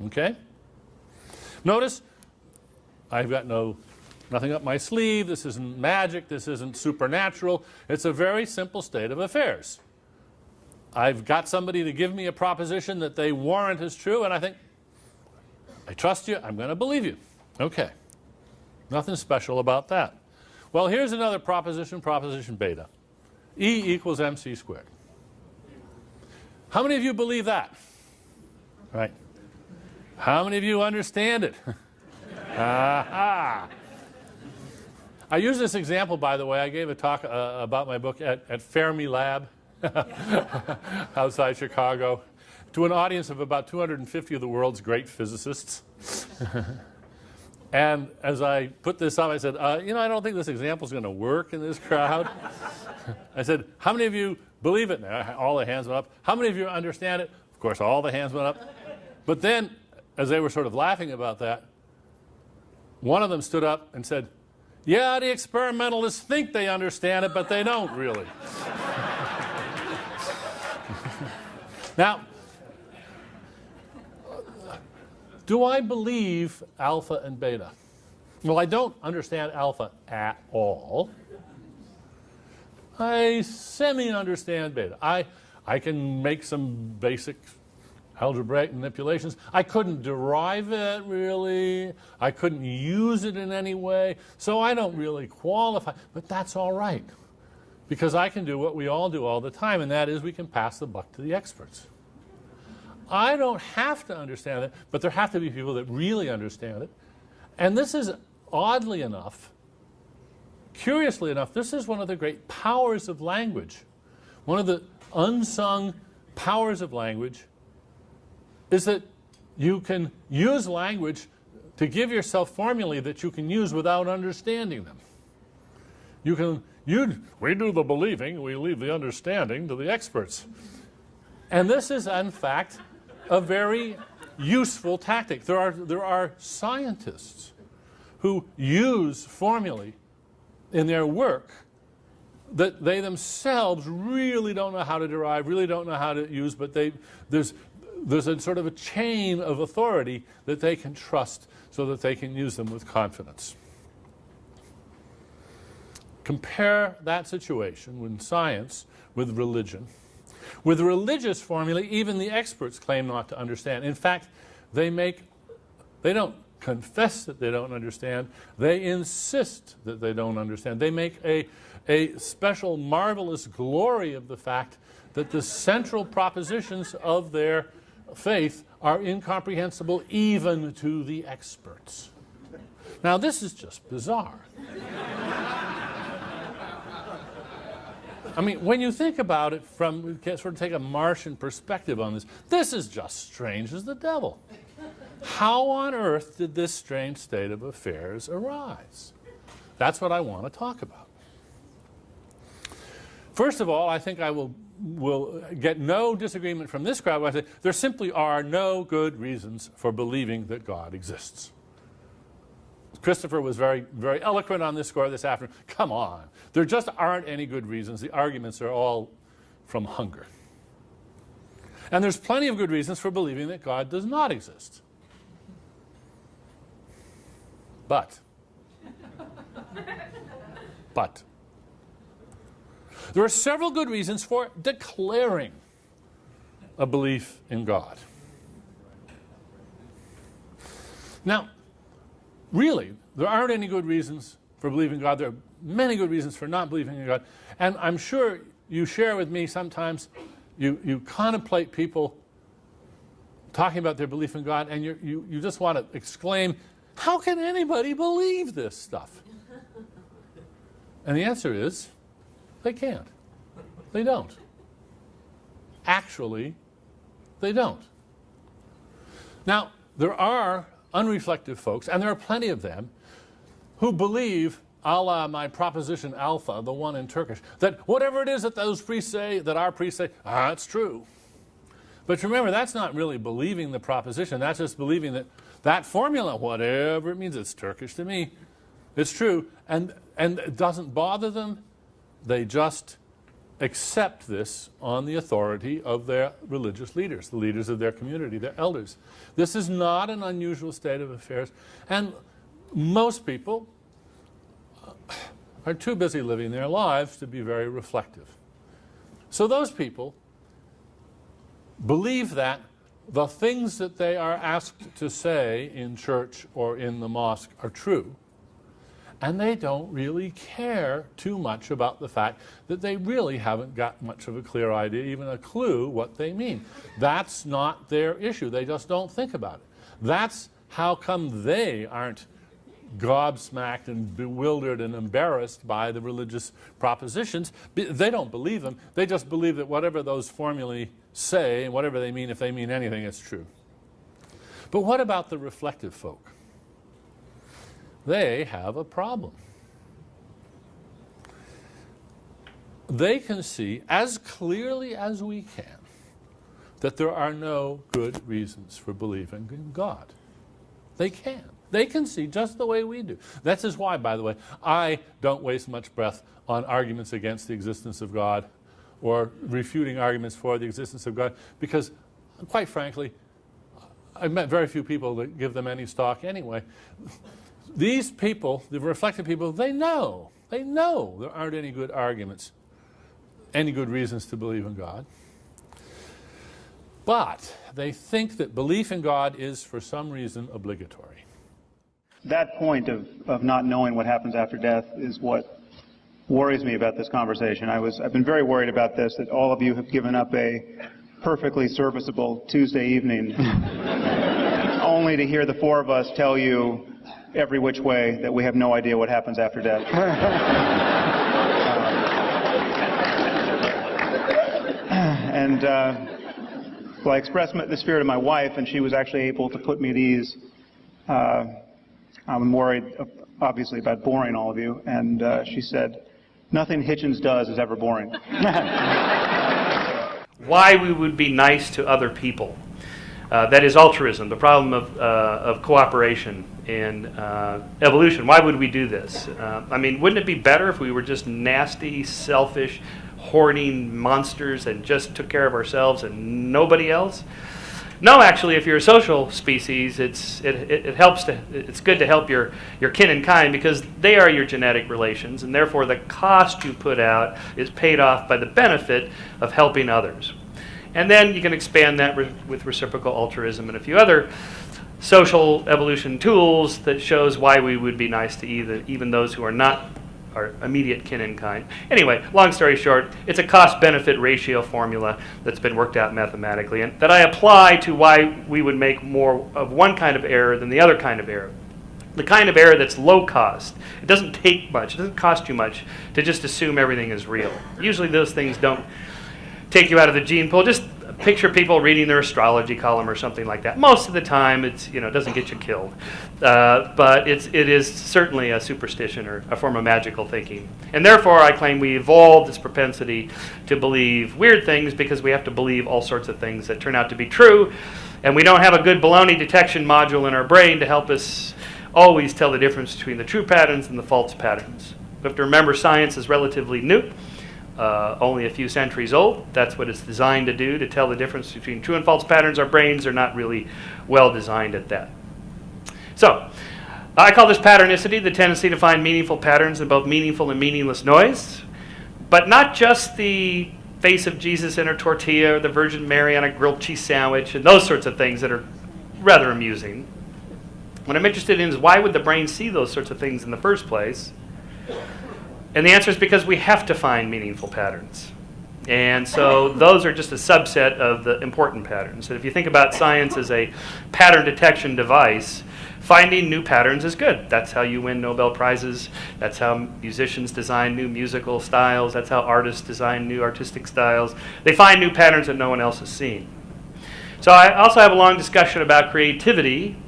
Okay? Notice, I've got nothing up my sleeve. This isn't magic. This isn't supernatural. It's a very simple state of affairs. I've got somebody to give me a proposition that they warrant as true, and I think, I trust you, I'm going to believe you. Okay. Nothing special about that. Well, here's another proposition, proposition beta. E equals mc squared. How many of you believe that? Right. How many of you understand it? Aha. I use this example, by the way. I gave a talk about my book at Fermi Lab outside Chicago to an audience of about 250 of the world's great physicists. And as I put this up, I said, I don't think this example is going to work in this crowd. I said, how many of you believe it? And all the hands went up. How many of you understand it? Of course, all the hands went up. But then, as they were sort of laughing about that, one of them stood up and said, yeah, the experimentalists think they understand it, but they don't really. Now, do I believe alpha and beta? Well, I don't understand alpha at all. I semi-understand beta. I can make some basic algebraic manipulations. I couldn't derive it, really. I couldn't use it in any way. So I don't really qualify. But that's all right. Because I can do what we all do all the time, and that is we can pass the buck to the experts. I don't have to understand it, but there have to be people that really understand it. And this is, oddly enough, curiously enough, this is one of the great powers of language. One of the unsung powers of language is that you can use language to give yourself formulae that you can use without understanding them. We do the believing, we leave the understanding to the experts. And this is, in fact, a very useful tactic. There are scientists who use formulae in their work that they themselves really don't know how to derive, really don't know how to use, but there's a sort of a chain of authority that they can trust so that they can use them with confidence. Compare that situation with science with religion. With religious formulae, even the experts claim not to understand. In fact, they don't confess that they don't understand. They insist that they don't understand. They make a special marvelous glory of the fact that the central propositions of their faith are incomprehensible even to the experts. Now, this is just bizarre. I mean, when you think about it from, sort of take a Martian perspective on this, this is just strange as the devil. How on earth did this strange state of affairs arise? That's what I want to talk about. First of all, I think I will get no disagreement from this crowd when I say there simply are no good reasons for believing that God exists. Christopher was very, very eloquent on this score this afternoon. Come on. There just aren't any good reasons. The arguments are all from hunger. And there's plenty of good reasons for believing that God does not exist. But there are several good reasons for declaring a belief in God. Now, really, there aren't any good reasons for believing in God. There are many good reasons for not believing in God. And I'm sure you share with me sometimes, you contemplate people talking about their belief in God, and you just want to exclaim, how can anybody believe this stuff? And the answer is, they can't. They don't. Actually, they don't. Now, there are unreflective folks, and there are plenty of them, who believe, a la my proposition alpha, the one in Turkish, that whatever it is that those priests say, that our priests say, it's true. But remember, that's not really believing the proposition. That's just believing that that formula, whatever it means, it's Turkish to me, it's true. And it doesn't bother them. They just accept this on the authority of their religious leaders, the leaders of their community, their elders. This is not an unusual state of affairs. And most people are too busy living their lives to be very reflective. So those people believe that the things that they are asked to say in church or in the mosque are true, and they don't really care too much about the fact that they really haven't got much of a clear idea, even a clue what they mean. That's not their issue. They just don't think about it. That's how come they aren't gobsmacked and bewildered and embarrassed by the religious propositions. They don't believe them. They just believe that whatever those formulae say, and whatever they mean, if they mean anything, it's true. But what about the reflective folk? They have a problem. They can see as clearly as we can that there are no good reasons for believing in God. They can. They can see just the way we do. That is why, by the way, I don't waste much breath on arguments against the existence of God or refuting arguments for the existence of God, because, quite frankly, I've met very few people that give them any stock anyway. These people, the reflective people, they know there aren't any good arguments, any good reasons to believe in God. But they think that belief in God is, for some reason, obligatory. That point of not knowing what happens after death is what worries me about this conversation. I've been very worried about this, that all of you have given up a perfectly serviceable Tuesday evening only to hear the four of us tell you every which way that we have no idea what happens after death. Well, I expressed the spirit of my wife, and she was actually able to put me at ease. I'm worried, obviously, about boring all of you, and she said, nothing Hitchens does is ever boring. Why we would be nice to other people. That is altruism, the problem of cooperation in evolution. Why would we do this? I mean, wouldn't it be better if we were just nasty, selfish, hoarding monsters and just took care of ourselves and nobody else? No, actually, if you're a social species, it's good to help your kin and kind, because they are your genetic relations, and therefore the cost you put out is paid off by the benefit of helping others. And then you can expand that with reciprocal altruism and a few other social evolution tools that shows why we would be nice to even those who are not our immediate kin and kind. Anyway, long story short, it's a cost-benefit ratio formula that's been worked out mathematically, and that I apply to why we would make more of one kind of error than the other kind of error. The kind of error that's low cost. It doesn't take much, it doesn't cost you much to just assume everything is real. Usually those things don't take you out of the gene pool. Just picture people reading their astrology column or something like that. Most of the time, it doesn't get you killed, but it is certainly a superstition or a form of magical thinking. And therefore, I claim we evolved this propensity to believe weird things because we have to believe all sorts of things that turn out to be true, and we don't have a good baloney detection module in our brain to help us always tell the difference between the true patterns and the false patterns. We have to remember science is relatively new. Only a few centuries old. That's what it's designed to do, to tell the difference between true and false patterns. Our brains are not really well designed at that. So, I call this patternicity, the tendency to find meaningful patterns in both meaningful and meaningless noise, but not just the face of Jesus in a tortilla or the Virgin Mary on a grilled cheese sandwich and those sorts of things that are rather amusing. What I'm interested in is why would the brain see those sorts of things in the first place? And the answer is because we have to find meaningful patterns. And so those are just a subset of the important patterns. And if you think about science as a pattern detection device, finding new patterns is good. That's how you win Nobel Prizes. That's how musicians design new musical styles. That's how artists design new artistic styles. They find new patterns that no one else has seen. So I also have a long discussion about creativity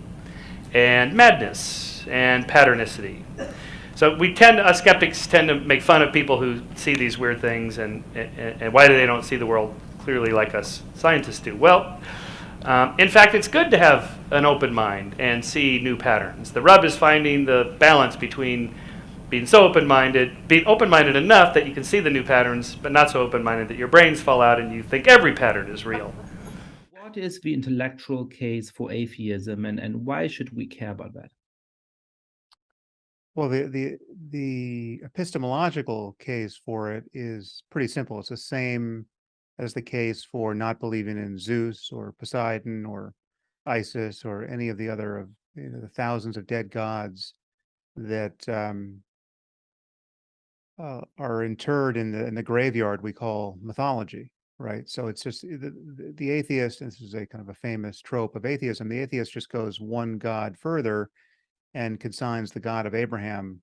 and madness and patternicity. So us skeptics tend to make fun of people who see these weird things and why they don't see the world clearly like us scientists do. Well, in fact, it's good to have an open mind and see new patterns. The rub is finding the balance between being open-minded enough that you can see the new patterns, but not so open-minded that your brains fall out and you think every pattern is real. What is the intellectual case for atheism, and why should we care about that? Well, the epistemological case for it is pretty simple. It's the same as the case for not believing in Zeus or Poseidon or Isis or any of the other of the thousands of dead gods that are interred in the graveyard we call mythology, right? So it's just the atheist, and this is a kind of a famous trope of atheism, the atheist just goes one god further and consigns the God of Abraham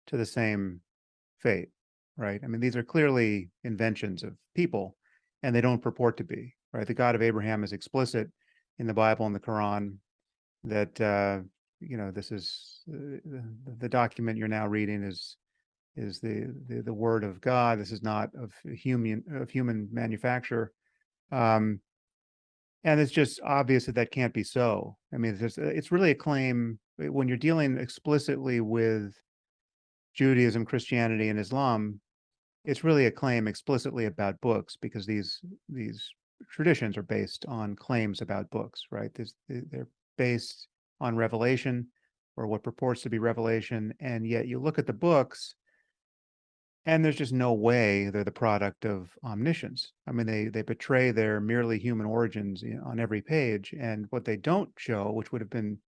to the same fate, right? I mean, these are clearly inventions of people, and they don't purport to be, right? The God of Abraham is explicit in the Bible and the Quran that, this is the document you're now reading is the word of God. This is not of human manufacture. And it's just obvious that can't be so. I mean, it's really a claim when you're dealing explicitly with Judaism, Christianity, and Islam. It's really a claim explicitly about books because these traditions are based on claims about books, right? They're based on revelation or what purports to be revelation, and yet you look at the books and there's just no way they're the product of omniscience. I mean, they betray their merely human origins on every page, and what they don't show, which would have been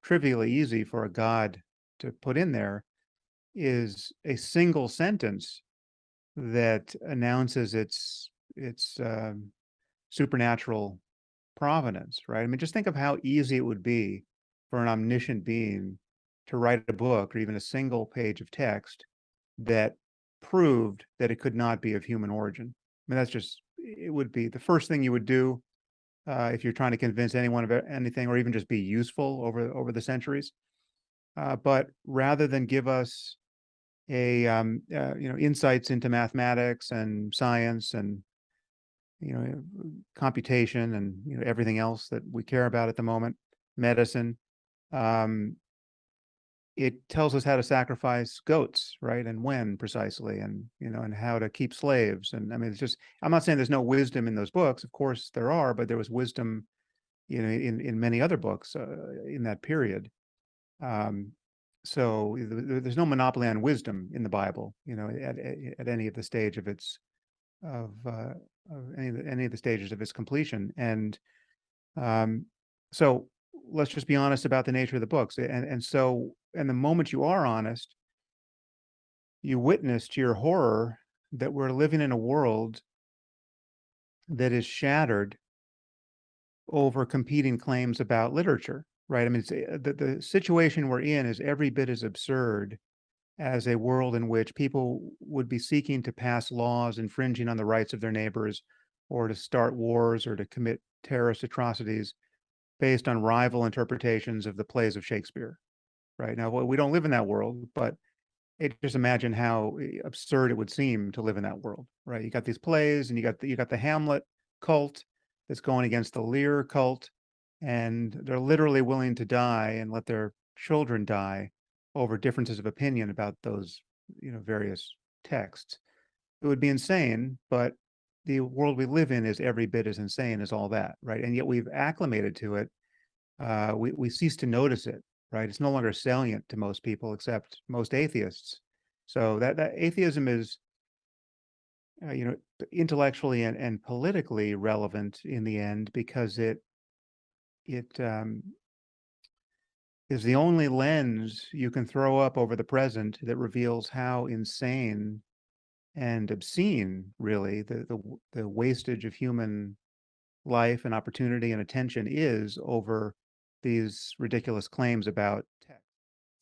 trivially easy for a god to put in there, is a single sentence that announces its supernatural provenance, right? I mean, just think of how easy it would be for an omniscient being to write a book or even a single page of text that proved that it could not be of human origin. I mean, it would be the first thing you would do if you're trying to convince anyone of anything or even just be useful over the centuries. But rather than give us insights into mathematics and science and computation and everything else that we care about at the moment, medicine, it tells us how to sacrifice goats, right? And when precisely, and and how to keep slaves. And I mean, it's just, I'm not saying there's no wisdom in those books. Of course there are, but there was wisdom, in many other books in that period. So there's no monopoly on wisdom in the Bible, at any of the stage of its any of the stages of its completion. And so let's just be honest about the nature of the books. And the moment you are honest, you witness to your horror that we're living in a world that is shattered over competing claims about literature, right? I mean, the situation we're in is every bit as absurd as a world in which people would be seeking to pass laws infringing on the rights of their neighbors, or to start wars, or to commit terrorist atrocities based on rival interpretations of the plays of Shakespeare. Right now, we don't live in that world, but just imagine how absurd it would seem to live in that world, right? You got these plays, and you got the Hamlet cult that's going against the Lear cult, and they're literally willing to die and let their children die over differences of opinion about those, various texts. It would be insane, but the world we live in is every bit as insane as all that, right? And yet we've acclimated to it. We cease to notice it. Right, it's no longer salient to most people, except most atheists. So that atheism is, intellectually and politically relevant in the end, because it is the only lens you can throw up over the present that reveals how insane and obscene, really, the wastage of human life and opportunity and attention is over these ridiculous claims about tech.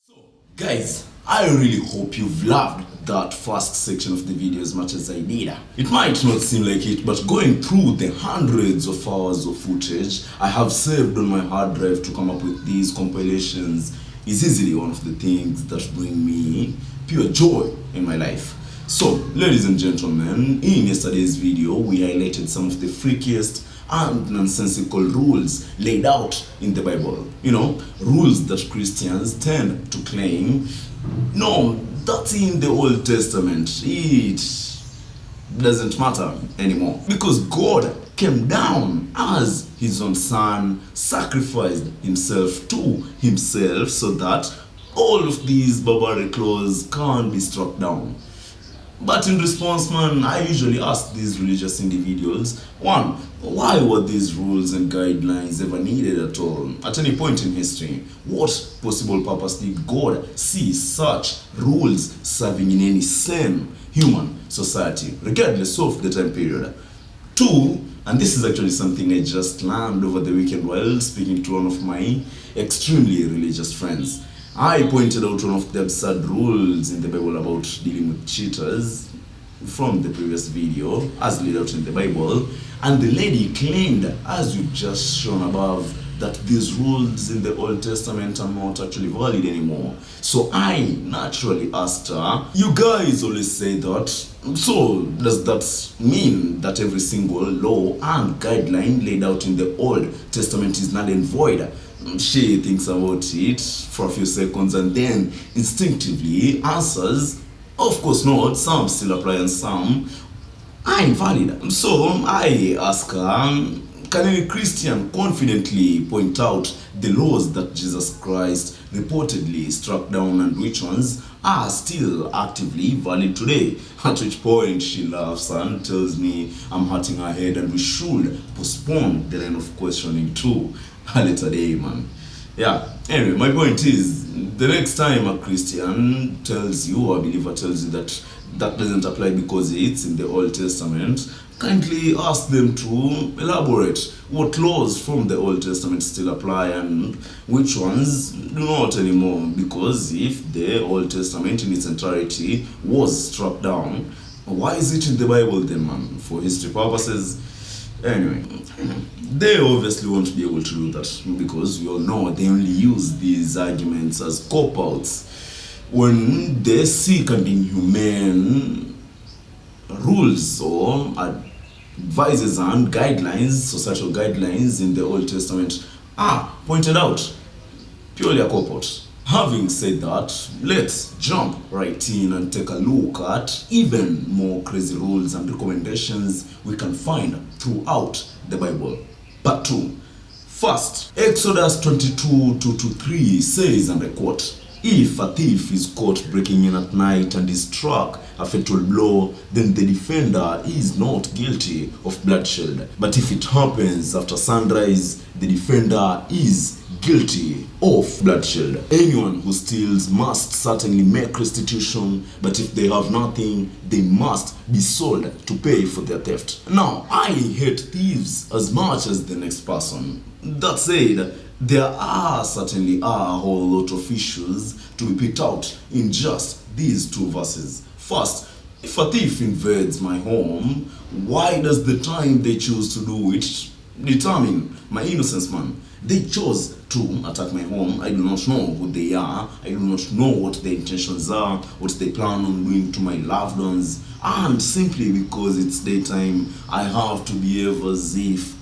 So, guys, I really hope you've loved that first section of the video as much as I did. It might not seem like it, but going through the hundreds of hours of footage I have saved on my hard drive to come up with these compilations is easily one of the things that bring me pure joy in my life. So, ladies and gentlemen, in yesterday's video, we highlighted some of the freakiest and nonsensical rules laid out in the Bible. You know, rules that Christians tend to claim, no, that's in the Old Testament. It doesn't matter anymore. Because God came down as his own son, sacrificed himself to himself so that all of these barbaric laws can be struck down. But in response, man, I usually ask these religious individuals, one, why were these rules and guidelines ever needed at all? At any point in history, what possible purpose did God see such rules serving in any sane human society, regardless of the time period? Two, and this is actually something I just learned over the weekend while speaking to one of my extremely religious friends. I pointed out one of the absurd rules in the Bible about dealing with cheaters from the previous video, as laid out in the Bible, and the lady claimed, as we've just shown above, that these rules in the Old Testament are not actually valid anymore. So I naturally asked her, you guys always say that, so does that mean that every single law and guideline laid out in the Old Testament is null and void? She thinks about it for a few seconds and then instinctively answers, of course not, some still apply and some are invalid. So I ask her, can any Christian confidently point out the laws that Jesus Christ reportedly struck down and which ones are still actively valid today? At which point she laughs and tells me I'm hurting her head and we should postpone the line of questioning to a later day, man. Yeah, anyway, my point is, the next time a Christian tells you, or a believer tells you that that doesn't apply because it's in the Old Testament, kindly ask them to elaborate what laws from the Old Testament still apply and which ones do not anymore. Because if the Old Testament in its entirety was struck down, why is it in the Bible then, man? For history purposes? Anyway, they obviously won't be able to do that because we all know they only use these arguments as cop-outs when they seek and inhumane rules or advices and guidelines, societal guidelines in the Old Testament are pointed out. Purely a cop-out. Having said that, let's jump right in and take a look at even more crazy rules and recommendations we can find throughout the Bible. Part 2. First, Exodus 22:2-3 says, and I quote, if a thief is caught breaking in at night and is struck a fatal blow, then the defender is not guilty of bloodshed. But if it happens after sunrise, the defender is guilty of bloodshed. Anyone who steals must certainly make restitution, but if they have nothing, they must be sold to pay for their theft. Now, I hate thieves as much as the next person. That said, there certainly are a whole lot of issues to be picked out in just these two verses. First, if a thief invades my home, why does the time they choose to do it determine my innocence, man? They chose to attack my home. I do not know who they are. I do not know what their intentions are, what they plan on doing to my loved ones. And simply because it's daytime, I have to behave as if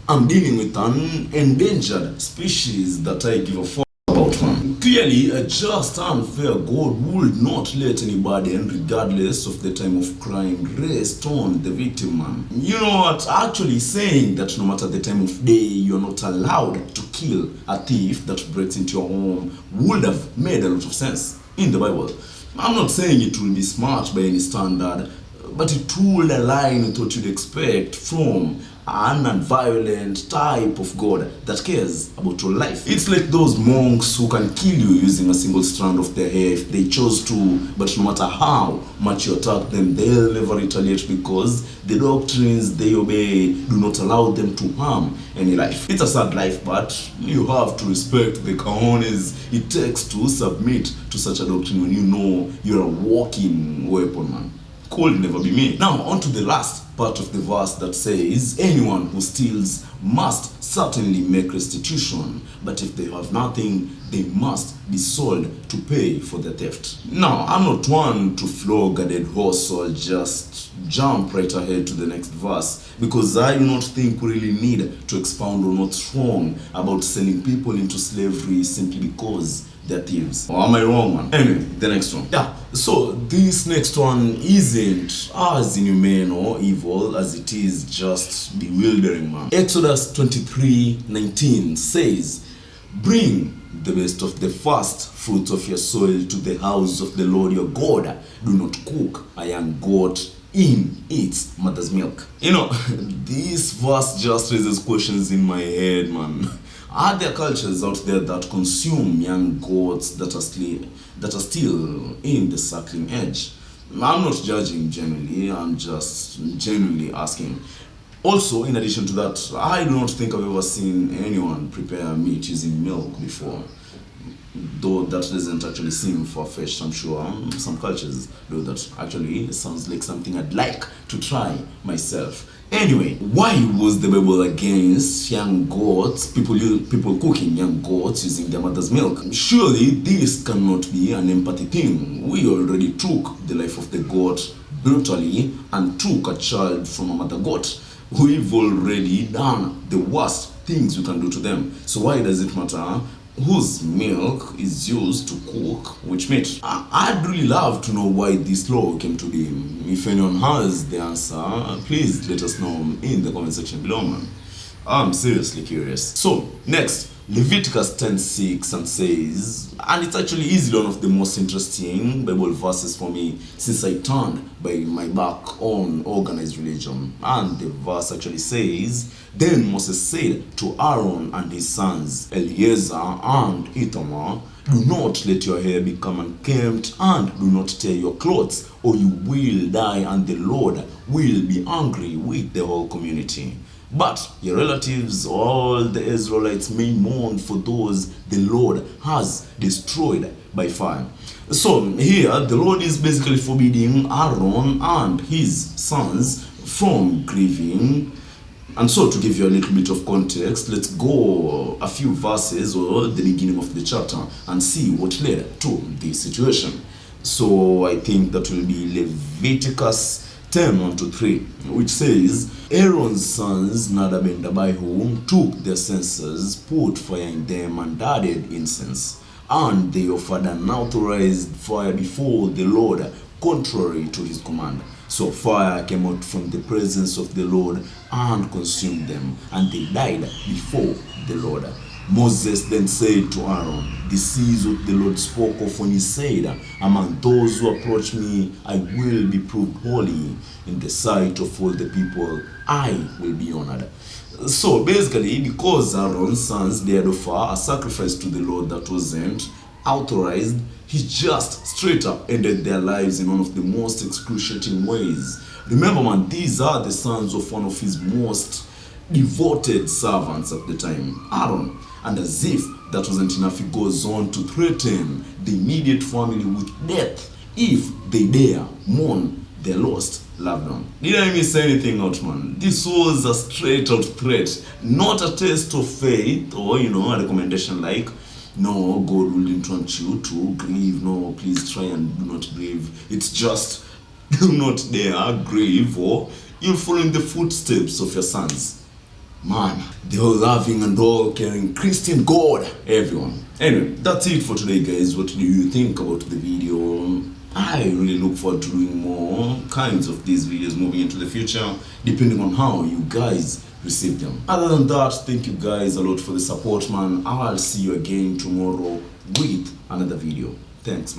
I'm dealing with an endangered species that I give a fuck about, man. Clearly, a just and fair God would not let anybody, and regardless of the time of crime, rest on the victim, man. You know what? Actually saying that no matter the time of day, you're not allowed to kill a thief that breaks into your home would have made a lot of sense in the Bible. I'm not saying it will be smart by any standard, but it would align with what you'd expect from a non-violent type of God that cares about your life. It's like those monks who can kill you using a single strand of their hair if they chose to, but no matter how much you attack them, they'll never retaliate because the doctrines they obey do not allow them to harm any life. It's a sad life, but you have to respect the cojones it takes to submit to such a doctrine when you know you're a walking weapon, man. Could never be me. Now, on to the last part of the verse that says, anyone who steals must certainly make restitution, but if they have nothing, they must be sold to pay for the theft. Now, I'm not one to flog a dead horse or just jump right ahead to the next verse, because I do not think we really need to expound on what's wrong about selling people into slavery simply because they're thieves. Or am I wrong, man? Anyway, the next one. Yeah, so this next one isn't as inhumane or evil as it is just bewildering, man. Exodus 23:19 says, bring the best of the first fruits of your soil to the house of the Lord your God. Do not cook a young goat in its mother's milk. You know, this verse just raises questions in my head, man. Are there cultures out there that consume young goats that are still in the suckling age? I'm not judging generally, I'm just genuinely asking. Also, in addition to that, I do not think I've ever seen anyone prepare meat using milk before. Though that doesn't actually seem far-fetched, I'm sure some cultures do that. Actually, it sounds like something I'd like to try myself. Anyway, why was the Bible against young goats, people cooking young goats using their mother's milk? Surely this cannot be an empathy thing. We already took the life of the goat brutally and took a child from a mother goat. We've already done the worst things we can do to them. So why does it matter whose milk is used to cook which meat? I'd really love to know why this law came to be. If anyone has the answer, please let us know in the comment section below, man. I'm seriously curious. So, next, Leviticus 10:6 and says, and it's actually easily one of the most interesting Bible verses for me since I turned my back on organized religion. And the verse actually says, then Moses said to Aaron and his sons, Eleazar and Ithamar, do not let your hair become unkempt, and do not tear your clothes, or you will die, and the Lord will be angry with the whole community. But your relatives, all the Israelites, may mourn for those the Lord has destroyed by fire. So here, the Lord is basically forbidding Aaron and his sons from grieving. And so, to give you a little bit of context, let's go a few verses or the beginning of the chapter and see what led to this situation. So I think that will be Leviticus 10:1-3, which says, Aaron's sons Nadab and Abihu took their censers, put fire in them, and added incense. And they offered an authorized fire before the Lord, contrary to his command. So fire came out from the presence of the Lord and consumed them, and they died before the Lord. Moses then said to Aaron, this is what the Lord spoke of when he said, among those who approach me, I will be proved holy. In the sight of all the people, I will be honored. So basically, because Aaron's sons dared offer a sacrifice to the Lord that wasn't authorized, he just straight up ended their lives in one of the most excruciating ways. Remember, man, these are the sons of one of his most devoted servants at the time, Aaron. And as if that wasn't enough, he goes on to threaten the immediate family with death if they dare mourn their lost loved one. Did I miss anything out, man? This was a straight out threat, not a test of faith or, a recommendation like, no, God wouldn't want you to grieve, no, please try and do not grieve. It's just, do not dare grieve or you'll follow in the footsteps of your sons. Man, the all loving and all caring Christian God, everyone. Anyway, that's it for today, guys. What do you think about the video? I really look forward to doing more kinds of these videos moving into the future, depending on how you guys receive them. Other than that, thank you guys a lot for the support, man. I'll see you again tomorrow with another video. Thanks.